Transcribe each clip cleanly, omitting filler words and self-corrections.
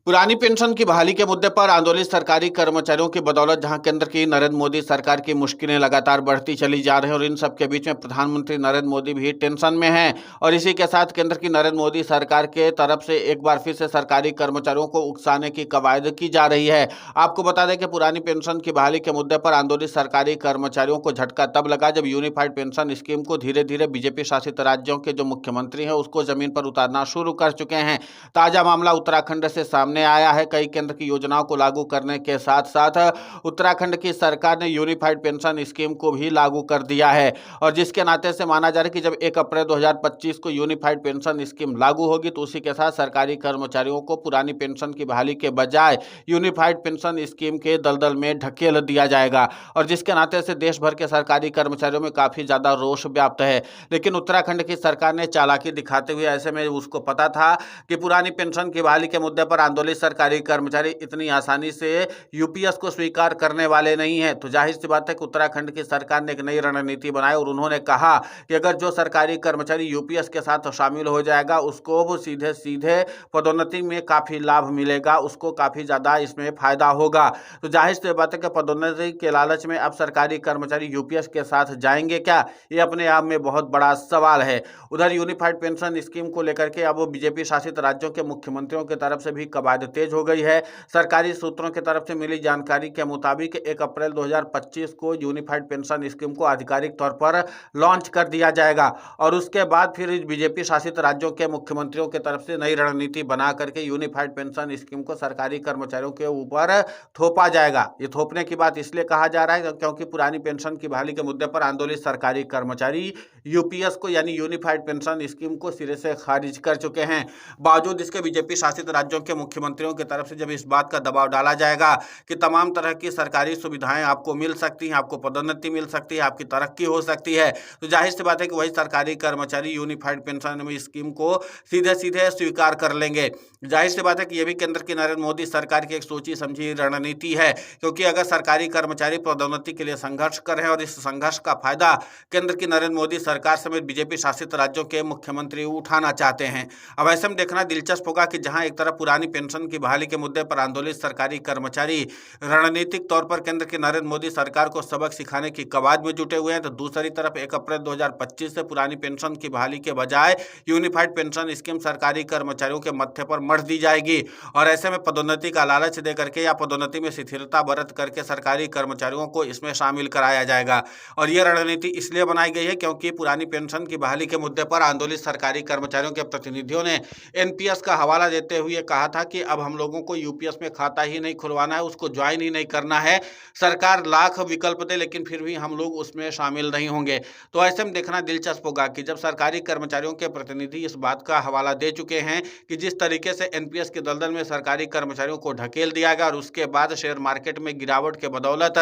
पुरानी पेंशन की बहाली के मुद्दे पर आंदोलित सरकारी कर्मचारियों की बदौलत जहां केंद्र की नरेंद्र मोदी सरकार की मुश्किलें लगातार बढ़ती चली जा रही हैं और इन सब के बीच में प्रधानमंत्री नरेंद्र मोदी भी टेंशन में हैं और इसी के साथ केंद्र की नरेंद्र मोदी सरकार के तरफ से एक बार फिर से सरकारी कर्मचारियों को उकसाने की कवायद की जा रही है। आपको बता दें कि पुरानी पेंशन की बहाली के मुद्दे पर आंदोलित सरकारी कर्मचारियों को झटका तब लगा जब यूनिफाइड पेंशन स्कीम को धीरे धीरे बीजेपी शासित राज्यों के जो मुख्यमंत्री हैं उसको जमीन पर उतारना शुरू कर चुके हैं। ताजा मामला उत्तराखंड से सामने आया है। कई केंद्र की योजनाओं को लागू करने के साथ साथ उत्तराखंड की सरकार ने यूनिफाइड पेंशन स्कीम को भी लागू कर दिया है और जिसके नाते से माना जा रहा है कि जब 1 अप्रैल 2025 को यूनिफाइड पेंशन स्कीम लागू होगी तो उसी के साथ सरकारी कर्मचारियों को पुरानी पेंशन की बहाली के बजाय यूनिफाइड पेंशन स्कीम के दलदल में ढकेल दिया जाएगा और जिसके नाते से देश भर के सरकारी कर्मचारियों में काफी ज्यादा रोष व्याप्त है। लेकिन उत्तराखंड की सरकार ने चालाकी दिखाते हुए, ऐसे में उसको पता था कि पुरानी पेंशन की बहाली के मुद्दे पर आंदोलित सरकारी कर्मचारी इतनी आसानी से यूपीएस को स्वीकार करने वाले नहीं है, तो जाहिर सी बात है कि उत्तराखंड की सरकार ने एक नई रणनीति बनाई और उन्होंने कहा कि अगर जो सरकारी कर्मचारी यूपीएस के साथ शामिल हो जाएगा उसको वो सीधे सीधे पदोन्नति में काफी लाभ मिलेगा, उसको काफी ज्यादा इसमें फायदा होगा। तो जाहिर सी बात है कि पदोन्नति के लालच में अब सरकारी कर्मचारी यूपीएस के साथ जाएंगे क्या, ये अपने आप में बहुत बड़ा सवाल है। उधर यूनिफाइड पेंशन स्कीम को लेकर के अब बीजेपी शासित राज्यों के मुख्यमंत्रियों की तरफ से भी कवायद तेज हो गई है। सरकारी सूत्रों की तरफ से मिली जानकारी के मुताबिक 1 अप्रैल 2025 को यूनिफाइड पेंशन स्कीम को आधिकारिक तौर पर लॉन्च कर दिया जाएगा और उसके बाद फिर बीजेपी शासित राज्यों के मुख्यमंत्रियों की तरफ से नई रणनीति बना करके यूनिफाइड पेंशन स्कीम को सरकारी कर्मचारियों के ऊपर थोपा जाएगा। ये थोपने की बात इसलिए कहा जा रहा है क्योंकि पुरानी पेंशन की बहाली के मुद्दे पर आंदोलित सरकारी कर्मचारी यूपीएस को यानी यूनिफाइड पेंशन स्कीम को सिरे से खारिज कर चुके हैं। बावजूद इसके बीजेपी शासित राज्यों के मुख्यमंत्रियों की तरफ से जब इस बात का दबाव डाला जाएगा कि तमाम तरह की सरकारी सुविधाएं आपको मिल सकती हैं, आपको पदोन्नति मिल सकती है, आपकी तरक्की हो सकती है, तो जाहिर सी बात है कि वही सरकारी कर्मचारी यूनिफाइड पेंशन स्कीम को सीधे सीधे स्वीकार कर लेंगे। जाहिर सी बात है कि यह भी केंद्र की नरेंद्र मोदी सरकार की एक सोची समझी रणनीति है, क्योंकि अगर सरकारी कर्मचारी पदोन्नति के लिए संघर्ष कर रहे हैं और इस संघर्ष का फायदा केंद्र की नरेंद्र मोदी सरकार समेत बीजेपी शासित राज्यों के मुख्यमंत्री उठाना चाहते हैं। अब ऐसे में देखना दिलचस्प होगा कि जहां एक तरफ पुरानी पेंशन की बहाली के मुद्दे पर आंदोलित सरकारी कर्मचारी रणनीतिक तौर पर केंद्र की नरेंद्र मोदी सरकार को सबक सिखाने की कवायद में जुटे हुए हैं, तो दूसरी तरफ 1 अप्रैल 2025 से पुरानी पेंशन की बहाली के बजाय यूनिफाइड पेंशन स्कीम सरकारी कर्मचारियों के मत्थे पर मढ़ दी जाएगी और ऐसे में पदोन्नति का लालच दे करके या पदोन्नति में शिथिलता बरत करके सरकारी कर्मचारियों को इसमें शामिल कराया जाएगा। और यह रणनीति इसलिए बनाई गई है क्योंकि पुरानी पेंशन की बहाली के मुद्दे पर आंदोलित सरकारी कर्मचारियों के प्रतिनिधियों ने एनपीएस का हवाला देते हुए कहा था कि अब हम लोगों को यूपीएस में खाता ही नहीं खुलवाना है, उसको ज्वाइन ही नहीं करना है, सरकार लाख विकल्प दे लेकिन फिर भी हम लोग उसमें शामिल नहीं होंगे। तो ऐसे में देखना दिलचस्प होगा कि जब सरकारी कर्मचारियों के प्रतिनिधि इस बात का हवाला दे चुके हैं कि जिस तरीके से एनपीएस के दलदल में सरकारी कर्मचारियों को ढकेल दिया गया और उसके बाद शेयर मार्केट में गिरावट के बदौलत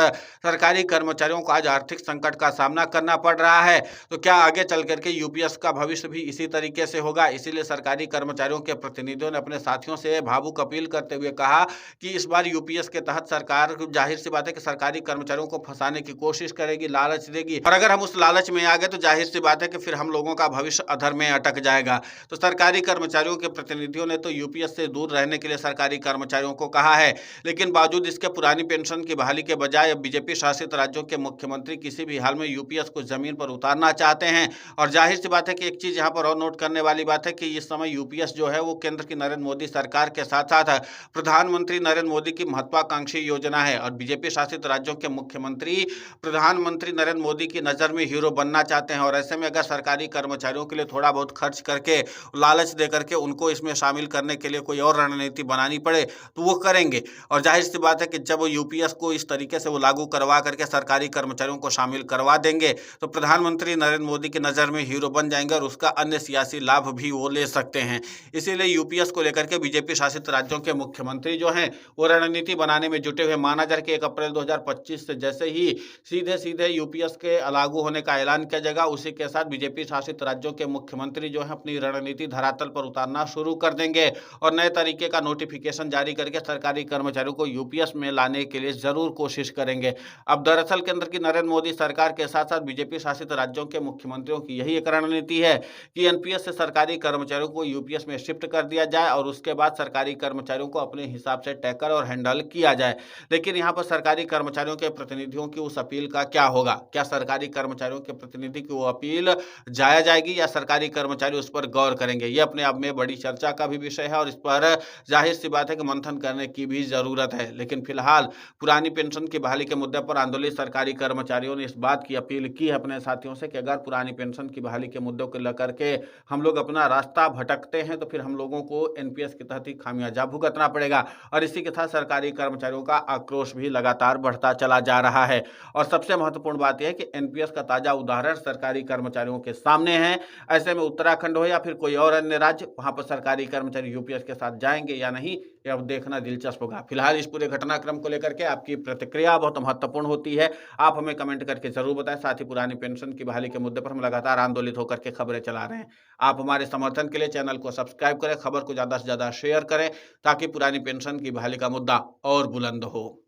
सरकारी कर्मचारियों को आज आर्थिक संकट का सामना करना पड़ रहा है, तो क्या आगे चल करके यूपीएस का भविष्य भी इसी तरीके से होगा। इसीलिए सरकारी कर्मचारियों के प्रतिनिधियों ने अपने साथियों से भावुक अपील करते हुए कहा कि इस बार यूपीएस के तहत सरकार जाहिर सी बात है कि सरकारी कर्मचारियों को फंसाने की कोशिश करेगी, लालच देगी और अगर हम उस लालच में आ गए तो जाहिर सी बात है कि फिर हम लोगों का भविष्य अधर में अटक जाएगा। तो सरकारी कर्मचारियों के प्रतिनिधियों ने तो यूपीएस से दूर रहने के लिए सरकारी कर्मचारियों को कहा है, लेकिन बावजूद इसके पुरानी पेंशन की बहाली के बजाय अब बीजेपी शासित राज्यों के मुख्यमंत्री किसी भी हाल में यूपीएस को जमीन पर उतारना चाहते हैं। और जाहिर सी बात है कि एक चीज यहाँ पर और नोट करने वाली बात है कि इस समय यूपीएस जो है वो केंद्र की नरेंद्र मोदी सरकार के साथ साथ प्रधानमंत्री नरेंद्र मोदी की महत्वाकांक्षी योजना है और बीजेपी शासित राज्यों के मुख्यमंत्री प्रधानमंत्री नरेंद्र मोदी की नजर में हीरो बनना चाहते हैं और ऐसे में अगर सरकारी कर्मचारियों के लिए थोड़ा बहुत खर्च करके लालच दे करके उनको इसमें शामिल करने के लिए कोई और रणनीति बनानी पड़े तो वो करेंगे। और जाहिर सी बात है कि जब यूपीएस को इस तरीके से वो लागू करवा करके सरकारी कर्मचारियों को शामिल करवा देंगे तो प्रधानमंत्री नरेंद्र मोदी की नजर में हीरो बन जाएंगे और उसका अन्य सियासी लाभ भी वो ले सकते हैं। इसीलिए यूपीएस को लेकर के बीजेपी शासित राज्यों के मुख्यमंत्री जो हैं वो रणनीति बनाने में जुटे हुए। माना जा कि 1 अप्रैल 2025 से जैसे ही सीधे सीधे यूपीएस के लागू होने का ऐलान किया जाएगा, उसी के साथ बीजेपी शासित राज्यों के मुख्यमंत्री जो है अपनी रणनीति धरातल पर उतारना शुरू कर देंगे और नए तरीके का नोटिफिकेशन जारी करके सरकारी कर्मचारियों को यूपीएस में लाने के लिए जरूर कोशिश करेंगे। अब दरअसल केंद्र की नरेंद्र मोदी सरकार के साथ साथ बीजेपी शासित राज्यों के मुख्यमंत्रियों की यही एक रणनीति है कि एनपीएस से सरकारी कर्मचारियों को यूपीएस में शिफ्ट कर दिया जाए और उसके बाद सरकारी कर्मचारियों को अपने हिसाब से टैकल और हैंडल किया जाए। लेकिन यहाँ पर सरकारी कर्मचारियों के प्रतिनिधियों की उस अपील का क्या होगा? क्या सरकारी कर्मचारियों के प्रतिनिधि की वो अपील जाया जाएगी या सरकारी कर्मचारी उस पर गौर करेंगे? ये अपने आप में बड़ी चर्चा का भी विषय है और इस पर ज़ाहिर-सी बात है कि मंथन करने की भी ज़रूरत है। लेकिन फिलहाल पुरानी पेंशन की बहाली के मुद्दे पर आंदोलित सरकारी कर्मचारियों ने इस बात की अपील की है अपने साथियों से कि अगर पुरानी पेंशन की बहाली के मुद्दों को लेकर के हम लोग अपना रास्ता भटकते हैं, तो फिर हम लोगों को एनपीएस के तहत ही खामियाजा भुगतना पड़ेगा। और इसी के साथ सरकारी कर्मचारियों का आक्रोश भी लगातार बढ़ता चला जा रहा है। और सबसे महत्वपूर्ण बात यह है कि एनपीएस का ताजा उदाहरण सरकारी कर्मचारियों के सामने है। ऐसे में उत्तराखंड हो या फिर कोई और अन्य राज्य, वहां पर सरकारी कर्मचारी यूपीएस के साथ जाएंगे या नहीं, यह अब देखना दिलचस्प होगा। फिलहाल इस पूरे घटनाक्रम को लेकर के आपकी प्रतिक्रिया बहुत महत्वपूर्ण होती है। आप हमें कमेंट करके जरूर बताएं। साथ ही पुरानी पेंशन की बहाली के मुद्दे पर हम लगातार आंदोलित होकर के खबरें चला रहे हैं। आप हमारे समर्थन के लिए चैनल को सब्सक्राइब करें, खबर को ज्यादा से ज्यादा शेयर करें ताकि पुरानी पेंशन की बहाली का मुद्दा और बुलंद हो।